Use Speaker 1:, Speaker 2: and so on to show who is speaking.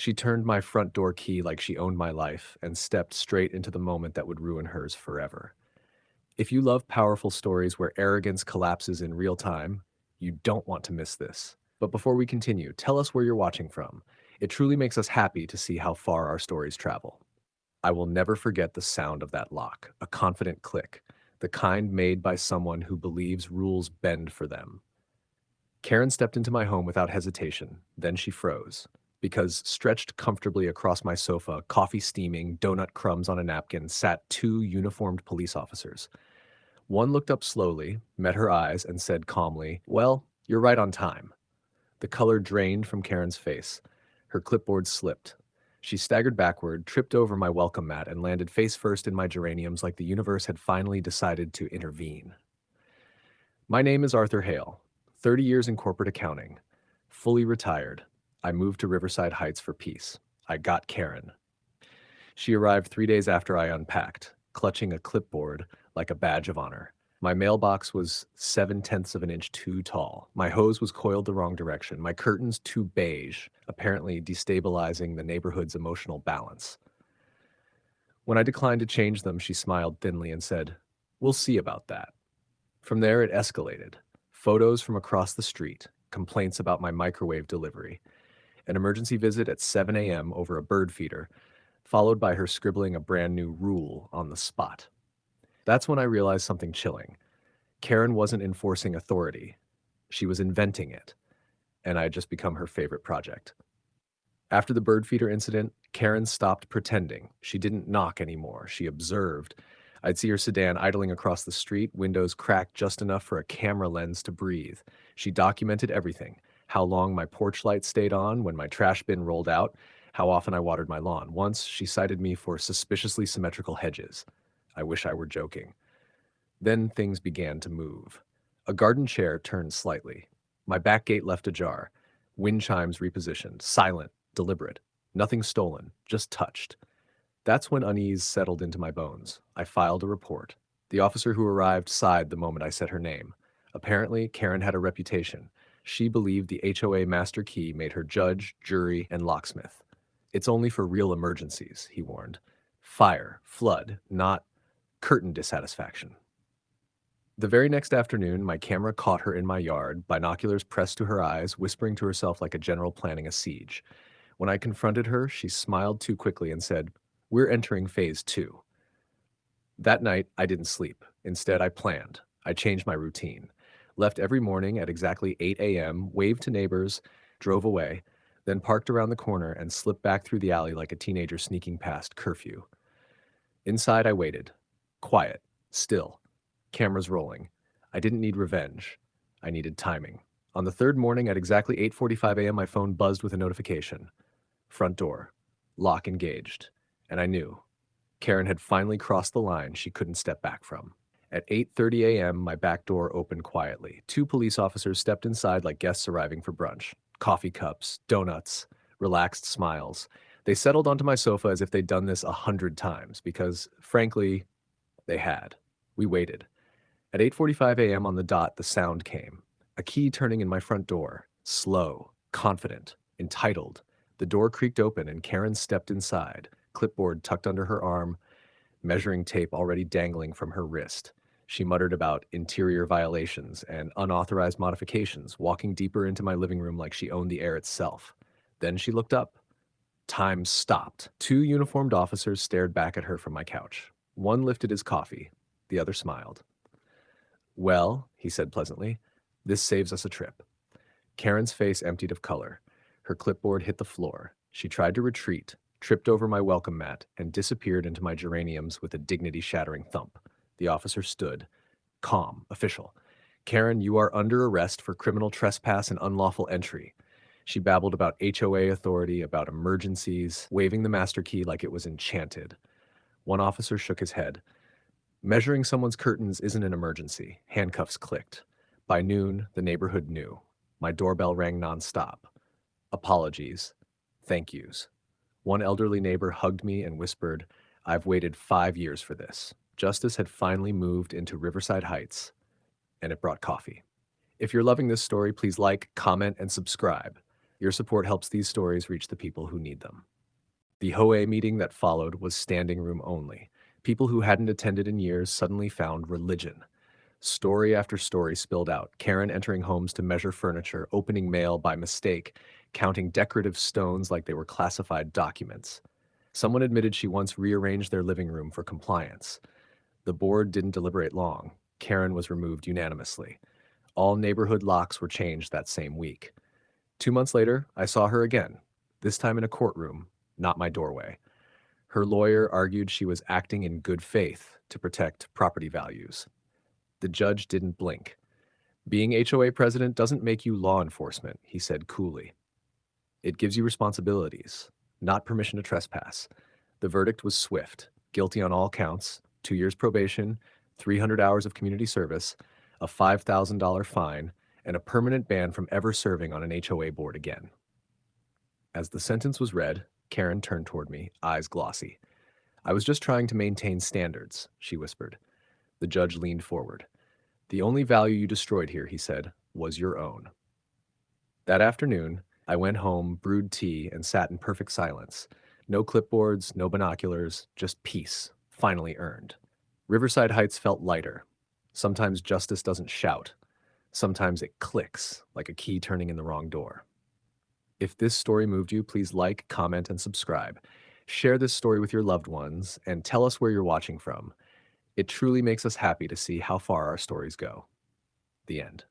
Speaker 1: She turned my front door key like she owned my life and stepped straight into the moment that would ruin hers forever. If you love powerful stories where arrogance collapses in real time, you don't want to miss this. But before we continue, tell us where you're watching from. It truly makes us happy to see how far our stories travel. I will never forget the sound of that lock, a confident click, the kind made by someone who believes rules bend for them. Karen stepped into my home without hesitation. Then she froze, because stretched comfortably across my sofa, coffee steaming, donut crumbs on a napkin, sat two uniformed police officers. One looked up slowly, met her eyes, and said calmly, "Well, you're right on time." The color drained from Karen's face. Her clipboard slipped. She staggered backward, tripped over my welcome mat, and landed face first in my geraniums like the universe had finally decided to intervene. My name is Arthur Hale, 30 years in corporate accounting. Fully retired. I moved to Riverside Heights for peace. I got Karen. She arrived 3 days after I unpacked, clutching a clipboard like a badge of honor. My mailbox was 7/10 of an inch too tall. My hose was coiled the wrong direction. My curtains too beige, apparently destabilizing the neighborhood's emotional balance. When I declined to change them, she smiled thinly and said, "We'll see about that." From there, it escalated. Photos from across the street, complaints about my microwave delivery, an emergency visit at 7 a.m. over a bird feeder, followed by her scribbling a brand new rule on the spot. That's when I realized something chilling. Karen wasn't enforcing authority. She was inventing it, and I had just become her favorite project. After the bird feeder incident, Karen stopped pretending. She didn't knock anymore. She observed. I'd see her sedan idling across the street, windows cracked just enough for a camera lens to breathe. She documented everything: how long my porch light stayed on, when my trash bin rolled out, how often I watered my lawn. Once, she cited me for suspiciously symmetrical hedges. I wish I were joking. Then things began to move. A garden chair turned slightly. My back gate left ajar. Wind chimes repositioned. Silent, deliberate. Nothing stolen, just touched. That's when unease settled into my bones. I filed a report. The officer who arrived sighed the moment I said her name. Apparently, Karen had a reputation. She believed the HOA master key made her judge, jury, and locksmith. "It's only for real emergencies," he warned. "Fire, flood, not curtain dissatisfaction." The very next afternoon, my camera caught her in my yard, binoculars pressed to her eyes, whispering to herself like a general planning a siege. When I confronted her, she smiled too quickly and said, "We're entering phase 2." That night, I didn't sleep. Instead, I planned. I changed my routine. Left every morning at exactly 8 a.m., waved to neighbors, drove away, then parked around the corner and slipped back through the alley like a teenager sneaking past curfew. Inside, I waited. Quiet. Still. Cameras rolling. I didn't need revenge. I needed timing. On the third morning at exactly 8:45 a.m., my phone buzzed with a notification. Front door. Lock engaged. And I knew. Karen had finally crossed the line she couldn't step back from. At 8:30 a.m., my back door opened quietly. Two police officers stepped inside like guests arriving for brunch. Coffee cups, donuts, relaxed smiles. They settled onto my sofa as if they'd done this 100 times, because, frankly, they had. We waited. At 8:45 a.m. on the dot, the sound came. A key turning in my front door. Slow, confident, entitled. The door creaked open and Karen stepped inside, clipboard tucked under her arm, measuring tape already dangling from her wrist. She muttered about interior violations and unauthorized modifications, walking deeper into my living room like she owned the air itself. Then she looked up. Time stopped. Two uniformed officers stared back at her from my couch. One lifted his coffee. The other smiled. "Well," he said pleasantly, "this saves us a trip." Karen's face emptied of color. Her clipboard hit the floor. She tried to retreat, tripped over my welcome mat, and disappeared into my geraniums with a dignity-shattering thump. The officer stood, calm, official. "Karen, you are under arrest for criminal trespass and unlawful entry." She babbled about HOA authority, about emergencies, waving the master key like it was enchanted. One officer shook his head. "Measuring someone's curtains isn't an emergency." Handcuffs clicked. By noon, the neighborhood knew. My doorbell rang nonstop. Apologies. Thank yous. One elderly neighbor hugged me and whispered, "I've waited 5 years for this." Justice had finally moved into Riverside Heights, and it brought coffee. If you're loving this story, please like, comment, and subscribe. Your support helps these stories reach the people who need them. The HOA meeting that followed was standing room only. People who hadn't attended in years suddenly found religion. Story after story spilled out. Karen entering homes to measure furniture, opening mail by mistake, counting decorative stones like they were classified documents. Someone admitted she once rearranged their living room for compliance. The board didn't deliberate long. Karen was removed unanimously. All neighborhood locks were changed that same week. 2 months later, I saw her again, this time in a courtroom, not my doorway. Her lawyer argued she was acting in good faith to protect property values. The judge didn't blink. Being HOA president doesn't make you law enforcement, he said coolly. It gives you responsibilities, not permission to trespass. The verdict was swift, guilty on all counts, 2 years probation, 300 hours of community service, a $5,000 fine, and a permanent ban from ever serving on an HOA board again. As the sentence was read, Karen turned toward me, eyes glossy. I was just trying to maintain standards, she whispered. The judge leaned forward. The only value you destroyed here, he said, was your own. That afternoon, I went home, brewed tea, and sat in perfect silence. No clipboards, no binoculars, just peace, finally earned. Riverside Heights felt lighter. Sometimes justice doesn't shout. Sometimes it clicks, like a key turning in the wrong door. If this story moved you, please like, comment, and subscribe. Share this story with your loved ones, and tell us where you're watching from. It truly makes us happy to see how far our stories go. The end.